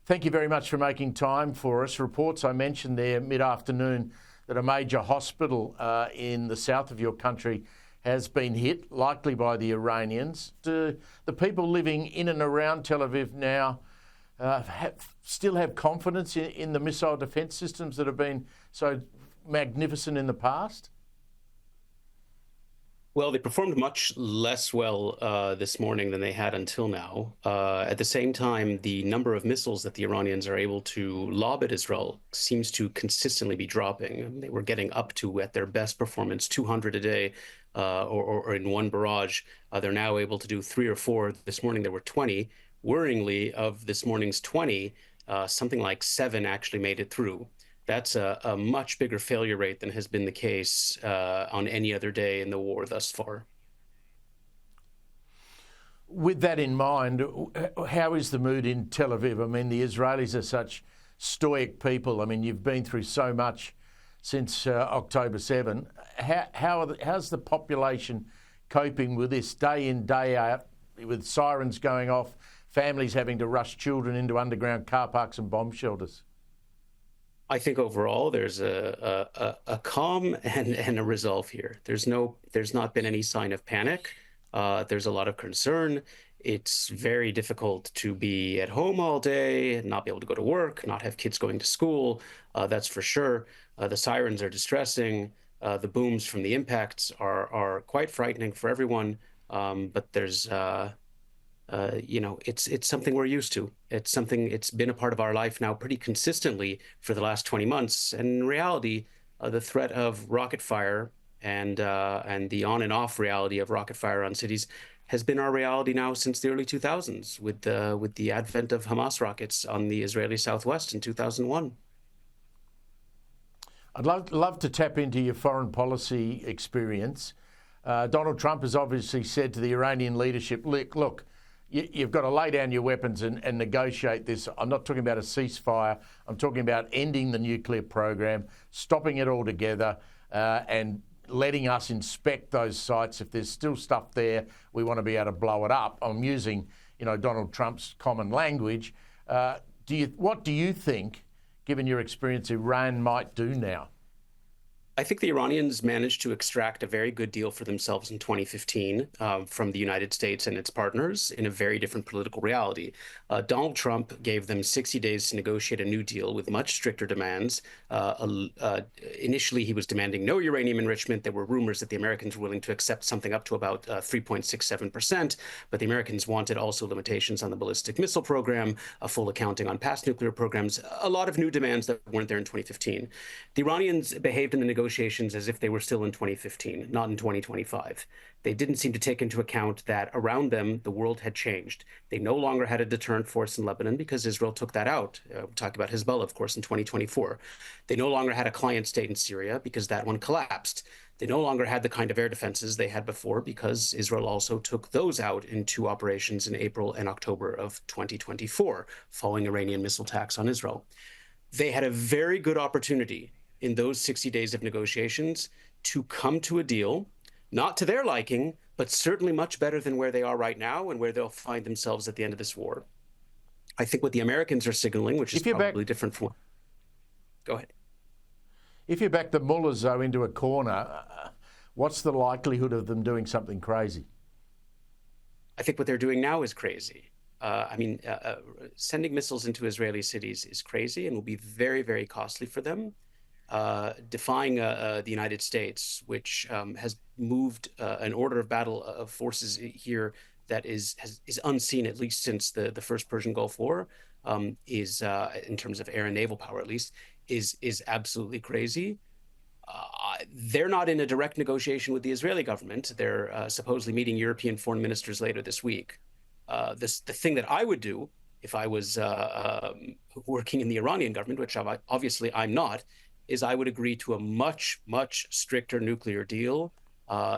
Thank you very much for making time for us. Reports I mentioned there mid-afternoon that a major hospital in the south of your country has been hit, likely by the Iranians. Do the people living in and around Tel Aviv now still have confidence in the missile defence systems that have been so magnificent in the past? Well, they performed much less well this morning than they had until now. At the same time, the number of missiles that the Iranians are able to lob at Israel seems to consistently be dropping. They were getting up to, at their best performance, 200 a day, or in one barrage. They're now able to do 3 or 4. This morning there were 20. Worryingly, of this morning's 20, something like 7 actually made it through. That's a much bigger failure rate than has been the case on any other day in the war thus far. With that in mind, how is the mood in Tel Aviv? I mean, the Israelis are such stoic people. I mean, you've been through so much since October 7. How's the population coping with this day in, day out, with sirens going off, families having to rush children into underground car parks and bomb shelters? I think overall there's a calm and a resolve here. There's not been any sign of panic. There's a lot of concern. It's very difficult to be at home all day, not be able to go to work, not have kids going to school. That's for sure. The sirens are distressing. The booms from the impacts are quite frightening for everyone. But there's it's something we're used to. It's been a part of our life now pretty consistently for the last 20 months. And in reality, the threat of rocket fire and the on and off reality of rocket fire on cities has been our reality now since the early 2000s, with the advent of Hamas rockets on the Israeli southwest in 2001. I'd love to tap into your foreign policy experience. Donald Trump has obviously said to the Iranian leadership, look, you've got to lay down your weapons and negotiate this. I'm not talking about a ceasefire. I'm talking about ending the nuclear program, stopping it altogether, and letting us inspect those sites. If there's still stuff there, we want to be able to blow it up. I'm using, Donald Trump's common language. What do you think, given your experience, Iran might do now? I think the Iranians managed to extract a very good deal for themselves in 2015 from the United States and its partners in a very different political reality. Donald Trump gave them 60 days to negotiate a new deal with much stricter demands. Initially, he was demanding no uranium enrichment. There were rumors that the Americans were willing to accept something up to about 3.67%, but the Americans wanted also limitations on the ballistic missile program, a full accounting on past nuclear programs, a lot of new demands that weren't there in 2015. The Iranians behaved in the negotiations as if they were still in 2015, not in 2025. They didn't seem to take into account that around them, the world had changed. They no longer had a deterrent force in Lebanon because Israel took that out. We talked about Hezbollah, of course, in 2024. They no longer had a client state in Syria because that one collapsed. They no longer had the kind of air defenses they had before because Israel also took those out in 2 operations in April and October of 2024, following Iranian missile attacks on Israel. They had a very good opportunity in those 60 days of negotiations to come to a deal, not to their liking, but certainly much better than where they are right now and where they'll find themselves at the end of this war. I think what the Americans are signaling, which is probably different from... Go ahead. If you back the mullahs, though, into a corner, what's the likelihood of them doing something crazy? I think what they're doing now is crazy. Sending missiles into Israeli cities is crazy and will be very, very costly for them. Defying the United States, which has moved an order of battle of forces here that is unseen, at least since the first Persian Gulf War, is in terms of air and naval power, at least, is absolutely crazy. They're not in a direct negotiation with the Israeli government. They're supposedly meeting European foreign ministers later this week. The thing that I would do if I was working in the Iranian government, which obviously I'm not, is I would agree to a much, much stricter nuclear deal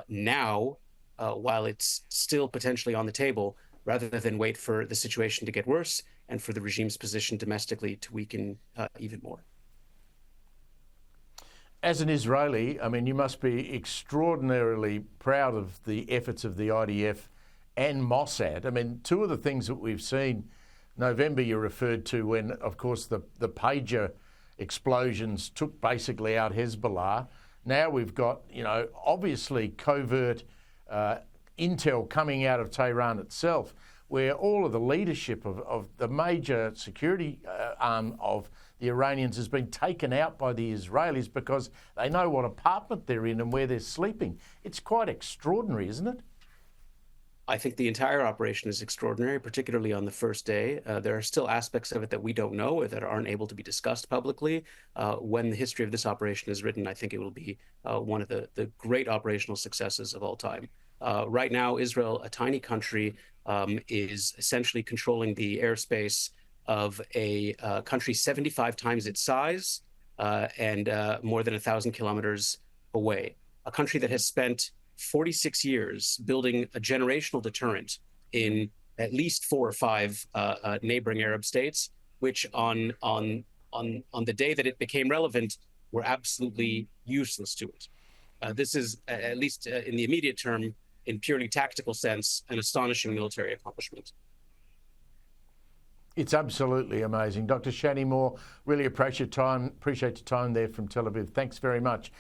now, while it's still potentially on the table, rather than wait for the situation to get worse and for the regime's position domestically to weaken even more. As an Israeli, I mean, you must be extraordinarily proud of the efforts of the IDF and Mossad. I mean, 2 of the things that we've seen November you referred to when, of course, the pager explosions took basically out Hezbollah. Now we've got, obviously covert intel coming out of Tehran itself, where all of the leadership of the major security arm of the Iranians has been taken out by the Israelis because they know what apartment they're in and where they're sleeping. It's quite extraordinary, isn't it? I think the entire operation is extraordinary, particularly on the first day. There are still aspects of it that we don't know or that aren't able to be discussed publicly. When the history of this operation is written, I think it will be one of the great operational successes of all time. Right now, Israel, a tiny country, is essentially controlling the airspace of a country 75 times its size and more than 1,000 kilometers away. A country that has spent 46 years building a generational deterrent in at least 4 or 5 neighboring Arab states, which on the day that it became relevant were absolutely useless to it. This is, at least in the immediate term, in purely tactical sense, an astonishing military accomplishment. It's absolutely amazing. Dr. Shany Mor, really appreciate your time there from Tel Aviv. Thanks very much.